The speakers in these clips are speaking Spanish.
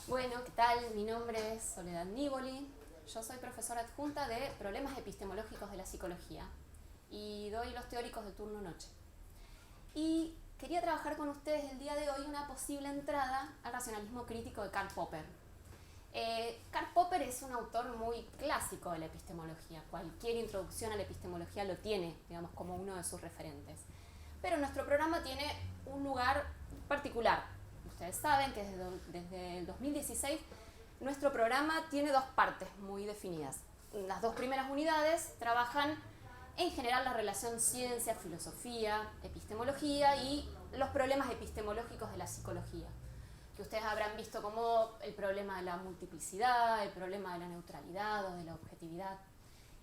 Bueno, ¿qué tal? Mi nombre es Soledad Nívoli. Yo soy profesora adjunta de Problemas Epistemológicos de la Psicología y doy los teóricos de turno noche. Y quería trabajar con ustedes el día de hoy una posible entrada al racionalismo crítico de Karl Popper. Karl Popper es un autor muy clásico de la epistemología. Cualquier introducción a la epistemología lo tiene, digamos, como uno de sus referentes. Pero nuestro programa tiene un lugar particular. Ustedes saben que desde el 2016 nuestro programa tiene dos partes muy definidas. Las dos primeras unidades trabajan en general la relación ciencia, filosofía, epistemología y los problemas epistemológicos de la psicología, que ustedes habrán visto como el problema de la multiplicidad, el problema de la neutralidad o de la objetividad.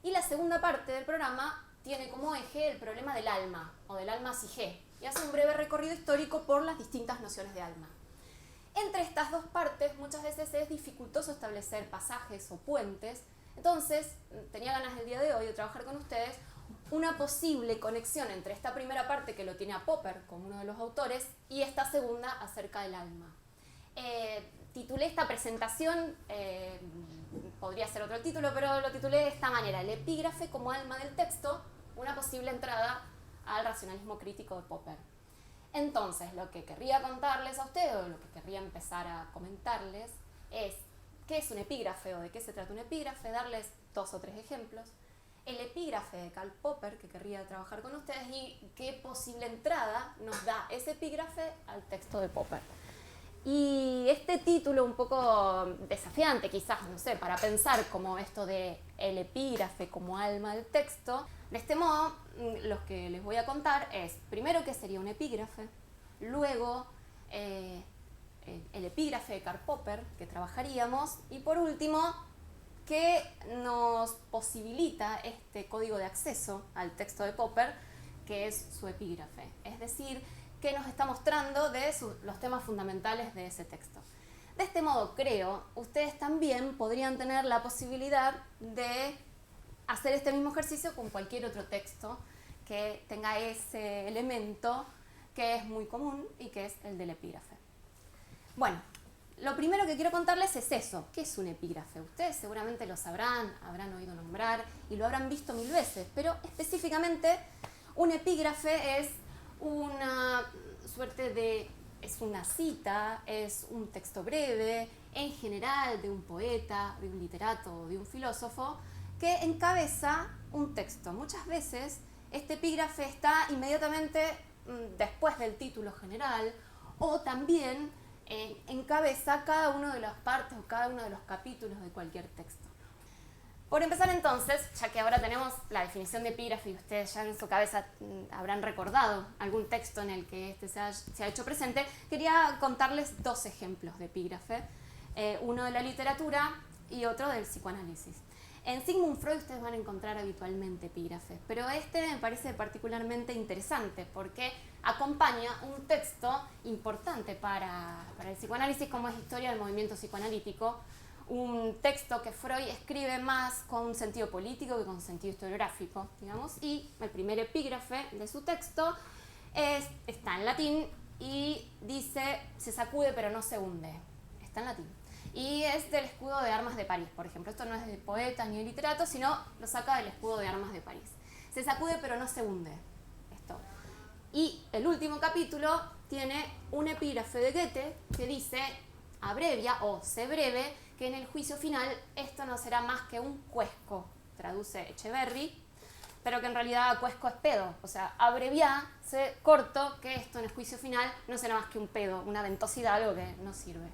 Y la segunda parte del programa tiene como eje el problema del alma o del alma psique y hace un breve recorrido histórico por las distintas nociones de alma. Entre estas dos partes muchas veces es dificultoso establecer pasajes o puentes, entonces tenía ganas el día de hoy de trabajar con ustedes una posible conexión entre esta primera parte que lo tiene a Popper como uno de los autores y esta segunda acerca del alma. Titulé esta presentación, podría ser otro título, pero lo titulé de esta manera: el epígrafe como alma del texto, una posible entrada al racionalismo crítico de Popper. Entonces, lo que querría contarles a ustedes, o lo que querría empezar a comentarles, es qué es un epígrafe o de qué se trata un epígrafe, darles 2 o 3 ejemplos, el epígrafe de Karl Popper, que querría trabajar con ustedes, y qué posible entrada nos da ese epígrafe al texto de Popper. Y este título un poco desafiante quizás, no sé, para pensar como esto de el epígrafe como alma del texto. De este modo, lo que les voy a contar es, primero, qué sería un epígrafe, luego el epígrafe de Karl Popper, que trabajaríamos, y por último, qué nos posibilita este código de acceso al texto de Popper, que es su epígrafe. Es decir, qué nos está mostrando de los temas fundamentales de ese texto. De este modo, creo, ustedes también podrían tener la posibilidad de hacer este mismo ejercicio con cualquier otro texto que tenga ese elemento que es muy común y que es el del epígrafe. Bueno, lo primero que quiero contarles es eso. ¿Qué es un epígrafe? Ustedes seguramente lo sabrán, habrán oído nombrar y lo habrán visto 1000 veces, pero específicamente un epígrafe es una suerte de, es una cita, es un texto breve, en general de un poeta, de un literato o de un filósofo, que encabeza un texto. Muchas veces este epígrafe está inmediatamente después del título general, o también encabeza cada una de las partes o cada uno de los capítulos de cualquier texto. Por empezar entonces, ya que ahora tenemos la definición de epígrafe y ustedes ya en su cabeza habrán recordado algún texto en el que este se ha hecho presente, quería contarles 2 ejemplos de epígrafe, uno de la literatura y otro del psicoanálisis. En Sigmund Freud ustedes van a encontrar habitualmente epígrafes, pero este me parece particularmente interesante porque acompaña un texto importante para el psicoanálisis, como es Historia del Movimiento Psicoanalítico, un texto que Freud escribe más con un sentido político que con un sentido historiográfico, digamos, y el primer epígrafe de su texto está en latín y dice: se sacude pero no se hunde. Está en latín. Y es del escudo de armas de París, por ejemplo. Esto no es de poeta ni de literato, sino lo saca del escudo de armas de París. Se sacude pero no se hunde. Esto. Y el último capítulo tiene un epígrafe de Goethe que dice, abrevia o se breve, que en el juicio final esto no será más que un cuesco, traduce Echeverry, pero que en realidad cuesco es pedo, o sea, abreviá, se corto, que esto en el juicio final no será más que un pedo, una ventosidad, algo que no sirve.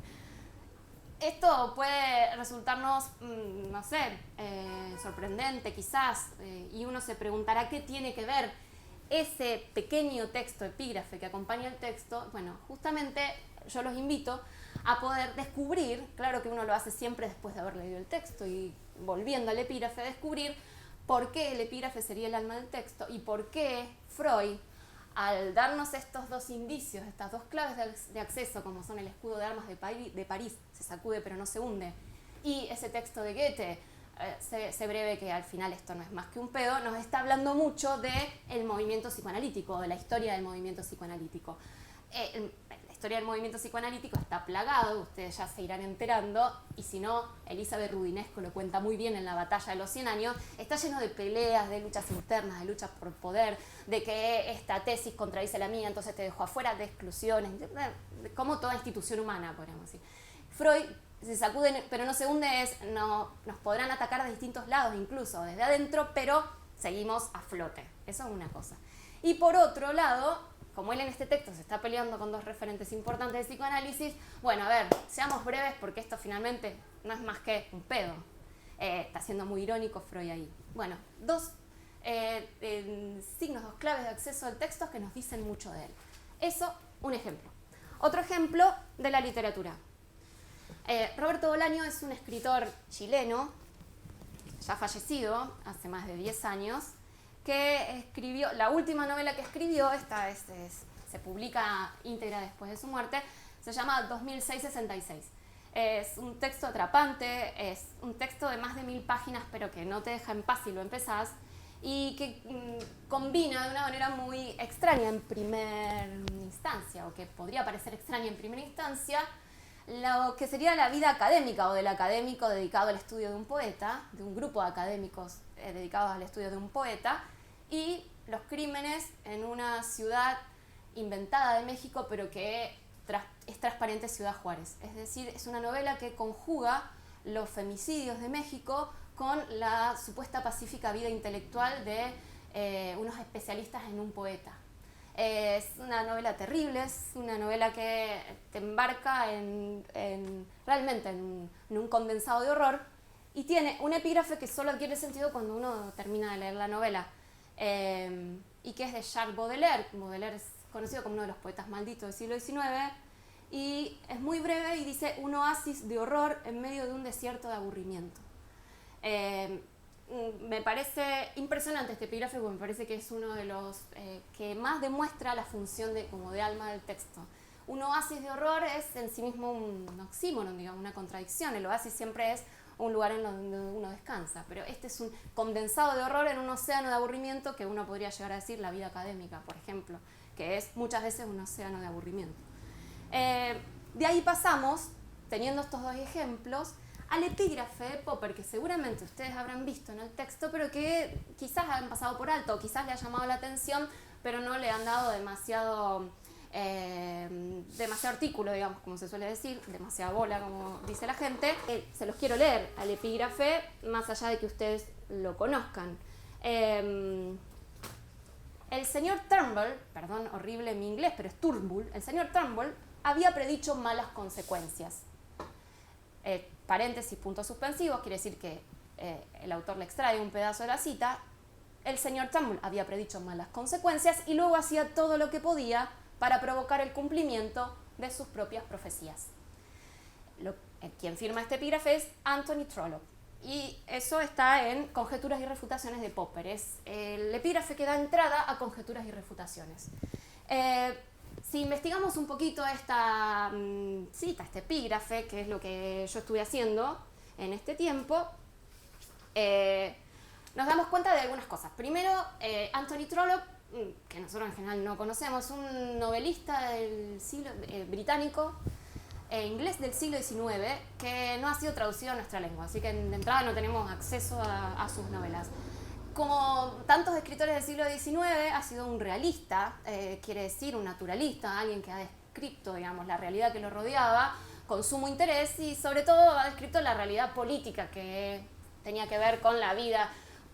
Esto puede resultarnos, no sé, sorprendente quizás, y uno se preguntará qué tiene que ver ese pequeño texto epígrafe que acompaña el texto. Bueno, justamente yo los invito a poder descubrir, claro que uno lo hace siempre después de haber leído el texto y volviendo al epígrafe, descubrir por qué el epígrafe sería el alma del texto y por qué Freud, al darnos estos 2 indicios, estas 2 claves de acceso, como son el escudo de armas de París, se sacude pero no se hunde, y ese texto de Goethe, se breve, que al final esto no es más que un pedo, nos está hablando mucho del movimiento psicoanalítico, de la historia del movimiento psicoanalítico. historia del movimiento psicoanalítico está plagado, ustedes ya se irán enterando, y si no, Elizabeth Rudinesco lo cuenta muy bien en La batalla de los 100 años, está lleno de peleas, de luchas internas, de luchas por poder, de que esta tesis contradice la mía, entonces te dejo afuera, de exclusiones, como toda institución humana, podríamos decir. Freud se sacude, pero no se hunde, nos podrán atacar de distintos lados, incluso desde adentro, pero seguimos a flote. Eso es una cosa. Y por otro lado, como él en este texto se está peleando con dos referentes importantes de psicoanálisis, bueno, a ver, seamos breves porque esto finalmente no es más que un pedo. Está siendo muy irónico Freud ahí. Bueno, dos signos, dos claves de acceso al texto que nos dicen mucho de él. Eso, un ejemplo. Otro ejemplo de la literatura. Roberto Bolaño es un escritor chileno, ya fallecido, hace más de 10 años, que escribió, la última novela que escribió, se publica íntegra después de su muerte, se llama 2666. Es un texto atrapante, es un texto de más de 1000 páginas, pero que no te deja en paz si lo empezás, y que combina de una manera muy extraña en primera instancia, o que podría parecer extraña en primera instancia, lo que sería la vida académica o del académico dedicado al estudio de un poeta, de un grupo de académicos dedicados al estudio de un poeta, y los crímenes en una ciudad inventada de México, pero que es transparente, Ciudad Juárez. Es decir, es una novela que conjuga los femicidios de México con la supuesta pacífica vida intelectual de unos especialistas en un poeta. Es una novela terrible, es una novela que te embarca realmente en un condensado de horror, y tiene un epígrafe que solo adquiere sentido cuando uno termina de leer la novela, y que es de Charles Baudelaire. Baudelaire es conocido como uno de los poetas malditos del siglo XIX, y es muy breve y dice: un oasis de horror en medio de un desierto de aburrimiento. Me parece impresionante este epígrafe, porque me parece que es uno de los que más demuestra la función como de alma del texto. Un oasis de horror es en sí mismo un oxímoron, digamos, una contradicción. El oasis siempre es un lugar en donde uno descansa, pero este es un condensado de horror en un océano de aburrimiento, que uno podría llegar a decir la vida académica, por ejemplo, que es muchas veces un océano de aburrimiento. De ahí pasamos, teniendo estos dos ejemplos, al epígrafe de Popper, que seguramente ustedes habrán visto en el texto, pero que quizás han pasado por alto, quizás le ha llamado la atención, pero no le han dado demasiado artículo, digamos, como se suele decir, demasiada bola, como dice la gente. Se los quiero leer al epígrafe, más allá de que ustedes lo conozcan. El señor Turnbull, perdón, horrible mi inglés, pero es Turnbull, el señor Turnbull había predicho malas consecuencias. Paréntesis, puntos suspensivos, quiere decir que el autor le extrae un pedazo de la cita. El señor Turnbull había predicho malas consecuencias y luego hacía todo lo que podía para provocar el cumplimiento de sus propias profecías. Quien firma este epígrafe es Anthony Trollope, y eso está en Conjeturas y refutaciones de Popper. Es el epígrafe que da entrada a Conjeturas y refutaciones. Si investigamos un poquito esta cita, este epígrafe, que es lo que yo estuve haciendo en este tiempo, nos damos cuenta de algunas cosas. Primero, Anthony Trollope, que nosotros en general no conocemos, un novelista del siglo británico, inglés del siglo XIX, que no ha sido traducido a nuestra lengua, así que de entrada no tenemos acceso a sus novelas. Como tantos escritores del siglo XIX, ha sido un realista, quiere decir un naturalista, alguien que ha descrito, digamos, la realidad que lo rodeaba con sumo interés, y sobre todo ha descrito la realidad política que tenía que ver con la vida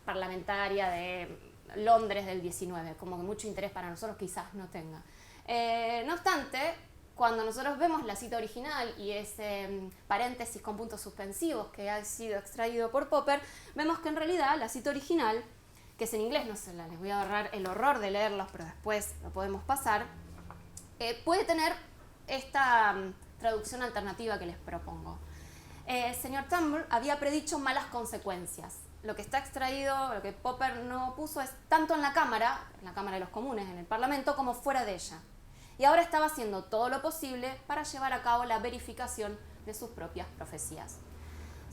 parlamentaria de Londres del XIX, como que mucho interés para nosotros quizás no tenga. No obstante, cuando nosotros vemos la cita original y ese paréntesis con puntos suspensivos que ha sido extraído por Popper, vemos que en realidad la cita original, que es en inglés, no sé, les voy a ahorrar el horror de leerlos, pero después lo podemos pasar, puede tener esta traducción alternativa que les propongo. Señor Turnbull había predicho malas consecuencias. Lo que está extraído, lo que Popper no puso, es tanto en la Cámara de los Comunes, en el Parlamento, como fuera de ella. Y ahora estaba haciendo todo lo posible para llevar a cabo la verificación de sus propias profecías.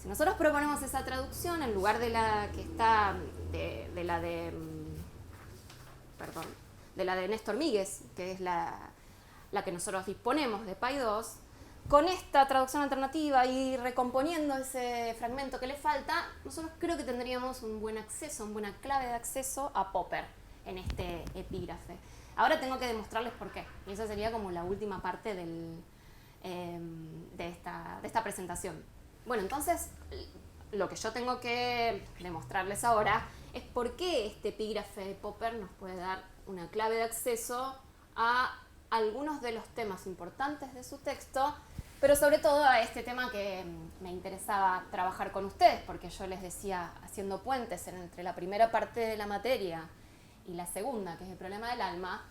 Si nosotros proponemos esa traducción, en lugar de la que está de la de Néstor Míguez, que es la la que nosotros disponemos de Py2, con esta traducción alternativa y recomponiendo ese fragmento que le falta, nosotros creo que tendríamos un buen acceso, una buena clave de acceso a Popper en este epígrafe. Ahora tengo que demostrarles por qué, y esa sería como la última parte de esta presentación. Bueno, entonces, lo que yo tengo que demostrarles ahora es por qué este epígrafe de Popper nos puede dar una clave de acceso a algunos de los temas importantes de su texto, pero sobre todo a este tema que me interesaba trabajar con ustedes, porque yo les decía, haciendo puentes entre la primera parte de la materia y la segunda, que es el problema del alma,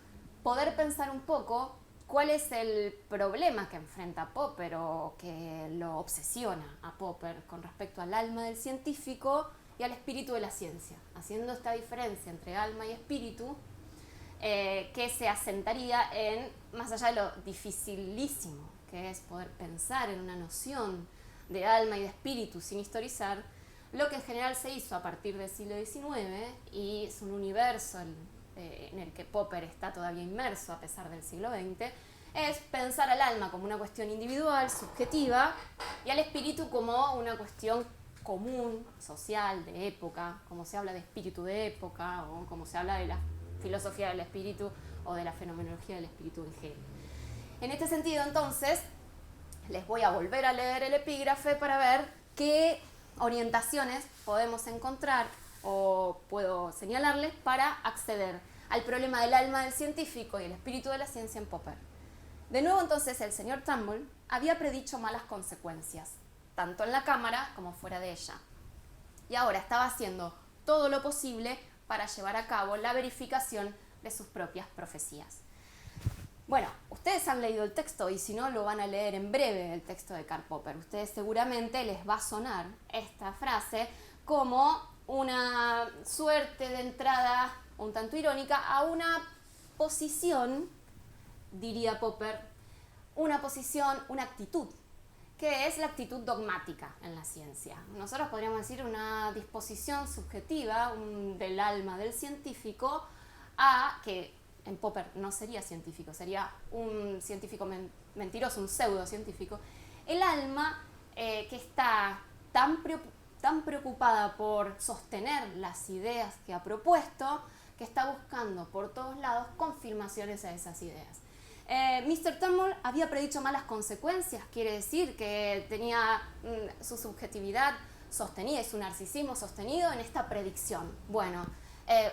poder pensar un poco cuál es el problema que enfrenta Popper o que lo obsesiona a Popper con respecto al alma del científico y al espíritu de la ciencia, haciendo esta diferencia entre alma y espíritu, que se asentaría en, más allá de lo dificilísimo que es poder pensar en una noción de alma y de espíritu sin historizar, lo que en general se hizo a partir del siglo XIX, y es un universo en el que Popper está todavía inmerso a pesar del siglo XX, es pensar al alma como una cuestión individual, subjetiva, y al espíritu como una cuestión común, social, de época, como se habla de espíritu de época, o como se habla de la filosofía del espíritu o de la fenomenología del espíritu en general. En este sentido, entonces, les voy a volver a leer el epígrafe para ver qué orientaciones podemos encontrar o puedo señalarles para acceder al problema del alma del científico y el espíritu de la ciencia en Popper. De nuevo, entonces, el señor Turnbull había predicho malas consecuencias, tanto en la cámara como fuera de ella. Y ahora estaba haciendo todo lo posible para llevar a cabo la verificación de sus propias profecías. Bueno, ustedes han leído el texto y si no lo van a leer en breve el texto de Karl Popper. Ustedes seguramente les va a sonar esta frase como una suerte de entrada un tanto irónica a una posición, diría Popper, una posición, una actitud, que es la actitud dogmática en la ciencia. Nosotros podríamos decir una disposición subjetiva del alma del científico a que en Popper no sería científico, sería un científico mentiroso, un pseudocientífico. El alma que está tan preocupada por sostener las ideas que ha propuesto, que está buscando por todos lados confirmaciones a esas ideas. Mr. Turnbull había predicho malas consecuencias, quiere decir que tenía su subjetividad sostenida y su narcisismo sostenido en esta predicción. Bueno,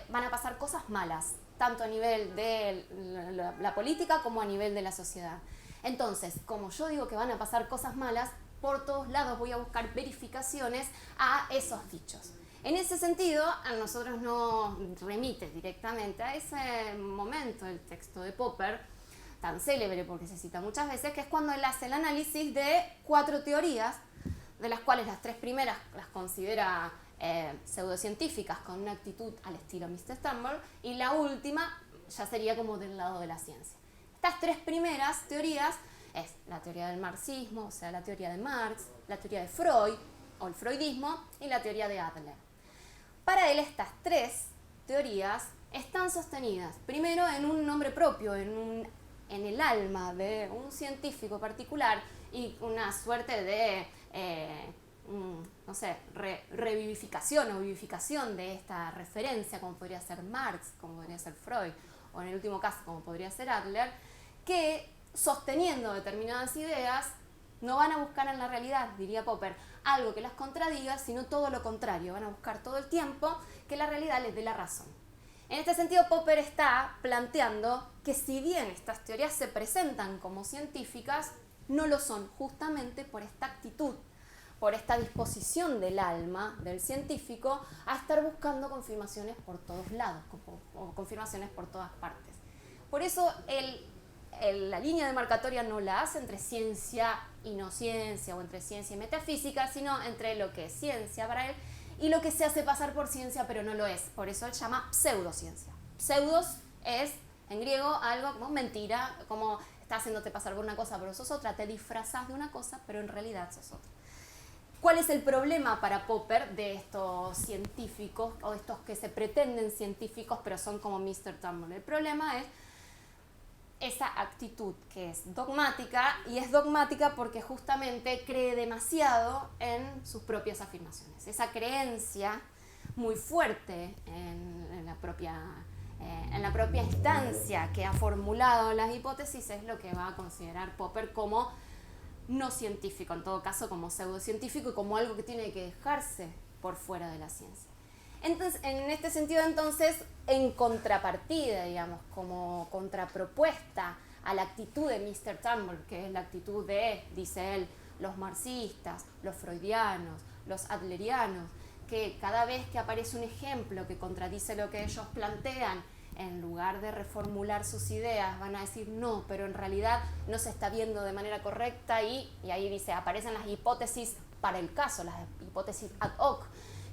van a pasar cosas malas, tanto a nivel de la política como a nivel de la sociedad. Entonces, como yo digo que van a pasar cosas malas, por todos lados voy a buscar verificaciones a esos dichos. En ese sentido, a nosotros nos remite directamente a ese momento el texto de Popper, tan célebre porque se cita muchas veces, que es cuando él hace el análisis de 4 teorías, de las cuales las 3 primeras las considera pseudocientíficas con una actitud al estilo Mr. Turnbull, y la última ya sería como del lado de la ciencia. Estas 3 primeras teorías es la teoría del marxismo, o sea, la teoría de Marx, la teoría de Freud, o el freudismo, y la teoría de Adler. Para él estas 3 teorías están sostenidas, primero en un nombre propio, en el alma de un científico particular, y una suerte de no sé, revivificación o vivificación de esta referencia, como podría ser Marx, como podría ser Freud, o en el último caso, como podría ser Adler, que sosteniendo determinadas ideas no van a buscar en la realidad, diría Popper, algo que las contradiga, sino todo lo contrario, van a buscar todo el tiempo que la realidad les dé la razón. En este sentido, Popper está planteando que si bien estas teorías se presentan como científicas, no lo son justamente por esta actitud, por esta disposición del alma del científico a estar buscando confirmaciones por todos lados, o confirmaciones por todas partes. Por eso la línea demarcatoria no la hace entre ciencia y no ciencia, o entre ciencia y metafísica, sino entre lo que es ciencia para él y lo que se hace pasar por ciencia pero no lo es. Por eso él llama pseudociencia. Pseudos es, en griego, algo como mentira, como está haciéndote pasar por una cosa pero sos otra, te disfrazas de una cosa pero en realidad sos otra. ¿Cuál es el problema para Popper de estos científicos, o estos que se pretenden científicos pero son como Mr. Turnbull? El problema es esa actitud que es dogmática, y es dogmática porque justamente cree demasiado en sus propias afirmaciones. Esa creencia muy fuerte en la propia instancia que ha formulado las hipótesis es lo que va a considerar Popper como no científico, en todo caso como pseudocientífico y como algo que tiene que dejarse por fuera de la ciencia. Entonces, en este sentido, entonces, en contrapartida, digamos, como contrapropuesta a la actitud de Mr. Turnbull, que es la actitud de, dice él, los marxistas, los freudianos, los adlerianos, que cada vez que aparece un ejemplo que contradice lo que ellos plantean, en lugar de reformular sus ideas, van a decir no, pero en realidad no se está viendo de manera correcta y ahí dice, aparecen las hipótesis para el caso, las hipótesis ad hoc,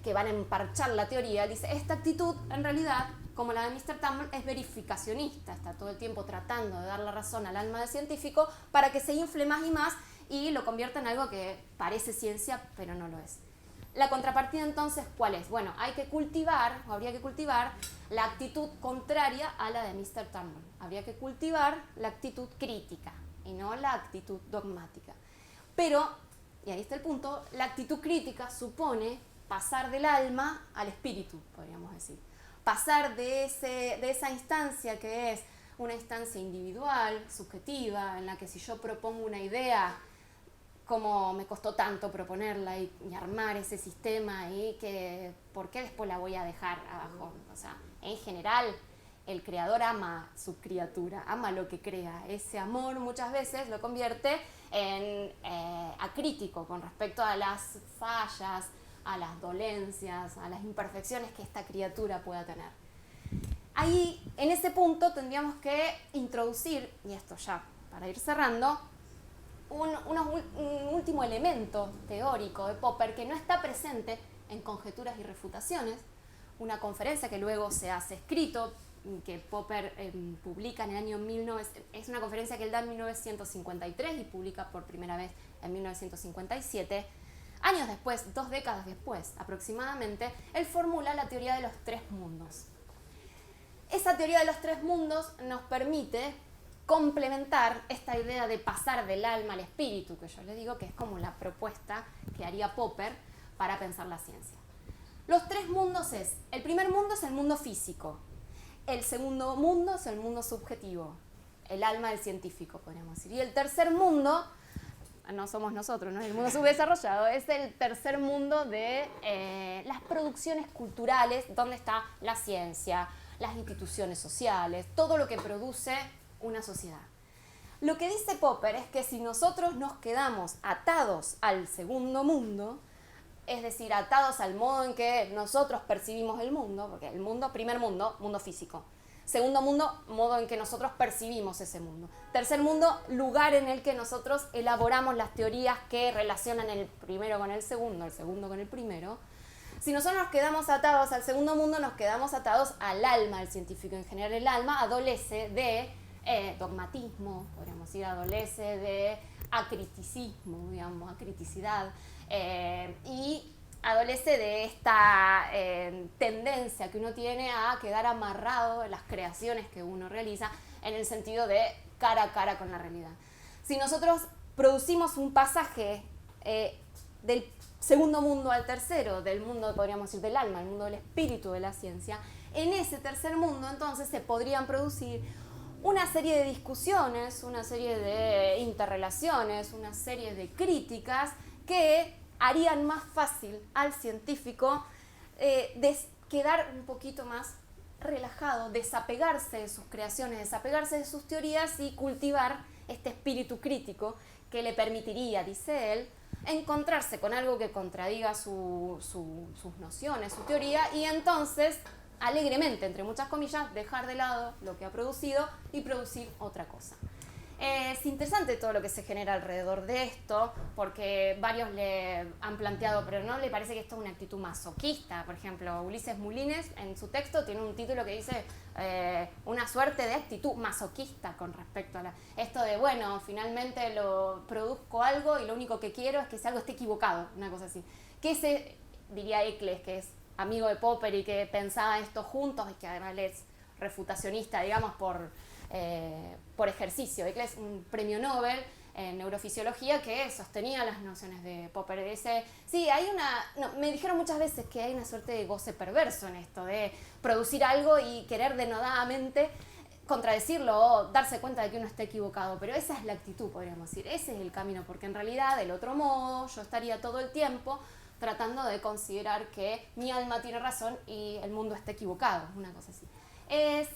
que van a emparchar la teoría. Dice, esta actitud en realidad, como la de Mr. Turnbull, es verificacionista, está todo el tiempo tratando de dar la razón al alma del científico para que se infle más y más y lo convierta en algo que parece ciencia, pero no lo es. La contrapartida entonces, ¿cuál es? Bueno, habría que cultivar la actitud contraria a la de Mr. Turnbull. Habría que cultivar la actitud crítica y no la actitud dogmática. Pero, y ahí está el punto, la actitud crítica supone pasar del alma al espíritu, podríamos decir. Pasar de esa instancia que es una instancia individual, subjetiva, en la que si yo propongo una idea, como me costó tanto proponerla y armar ese sistema y que por qué después la voy a dejar abajo. O sea, en general el creador ama su criatura, ama lo que crea. Ese amor muchas veces lo convierte en acrítico con respecto a las fallas, a las dolencias, a las imperfecciones que esta criatura pueda tener. Ahí, en ese punto, tendríamos que introducir, y esto ya para ir cerrando, un último elemento teórico de Popper que no está presente en Conjeturas y Refutaciones, una conferencia que luego se hace escrito, que Popper publica en el año 1900, es una conferencia que él da en 1953 y publica por primera vez en 1957. Años después, 2 décadas después aproximadamente, él formula la teoría de los 3 mundos. Esa teoría de los 3 mundos nos permite complementar esta idea de pasar del alma al espíritu, que yo les digo que es como la propuesta que haría Popper para pensar la ciencia. Los 3 mundos el primer mundo es el mundo físico, el segundo mundo es el mundo subjetivo, el alma del científico, podríamos decir, y el tercer mundo, no somos nosotros, ¿no? El mundo subdesarrollado, es el tercer mundo de las producciones culturales, donde está la ciencia, las instituciones sociales, todo lo que produce una sociedad. Lo que dice Popper es que si nosotros nos quedamos atados al segundo mundo, es decir, atados al modo en que nosotros percibimos el mundo, porque el mundo, primer mundo, mundo físico. Segundo mundo, modo en que nosotros percibimos ese mundo. Tercer mundo, lugar en el que nosotros elaboramos las teorías que relacionan el primero con el segundo con el primero. Si nosotros nos quedamos atados al segundo mundo, nos quedamos atados al alma del científico. En general, el alma adolece de dogmatismo, podríamos decir, adolece de acriticismo, digamos, acriticidad, y adolece de esta tendencia que uno tiene a quedar amarrado en las creaciones que uno realiza en el sentido de cara a cara con la realidad. Si nosotros producimos un pasaje del segundo mundo al tercero, del mundo, podríamos decir, del alma, el mundo del espíritu de la ciencia, en ese tercer mundo entonces se podrían producir una serie de discusiones, una serie de interrelaciones, una serie de críticas que harían más fácil al científico quedar un poquito más relajado, desapegarse de sus creaciones, desapegarse de sus teorías y cultivar este espíritu crítico que le permitiría, dice él, encontrarse con algo que contradiga sus nociones, su teoría, y entonces alegremente, entre muchas comillas, dejar de lado lo que ha producido y producir otra cosa. Es interesante todo lo que se genera alrededor de esto, porque varios le han planteado, pero ¿no le parece que esto es una actitud masoquista? Por ejemplo, Ulises Moulines en su texto tiene un título que dice una suerte de actitud masoquista con respecto a esto de, bueno, finalmente lo produzco algo y lo único que quiero es que ese algo esté equivocado, una cosa así. Que diría Eccles, que es amigo de Popper y que pensaba esto juntos y que además es refutacionista, digamos, por por ejercicio. Ekle es un premio Nobel en neurofisiología que sostenía las nociones de Popper. Dice, sí, me dijeron muchas veces que hay una suerte de goce perverso en esto, de producir algo y querer denodadamente contradecirlo o darse cuenta de que uno está equivocado, pero esa es la actitud, podríamos decir, ese es el camino, porque en realidad, del otro modo, yo estaría todo el tiempo tratando de considerar que mi alma tiene razón y el mundo está equivocado, una cosa así. Es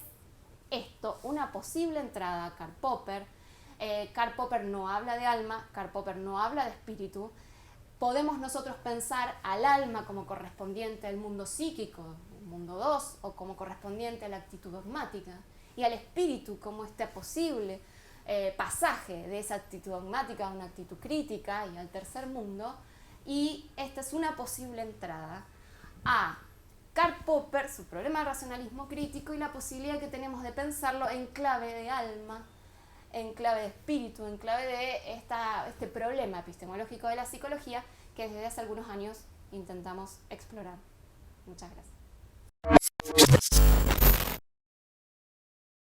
esto una posible entrada a Karl Popper. Karl Popper no habla de alma, Karl Popper no habla de espíritu. Podemos nosotros pensar al alma como correspondiente al mundo psíquico, el mundo 2, o como correspondiente a la actitud dogmática, y al espíritu como este posible pasaje de esa actitud dogmática a una actitud crítica y al tercer mundo. Y esta es una posible entrada a Karl Popper, su problema de racionalismo crítico y la posibilidad que tenemos de pensarlo en clave de alma, en clave de espíritu, en clave de este problema epistemológico de la psicología que desde hace algunos años intentamos explorar. Muchas gracias.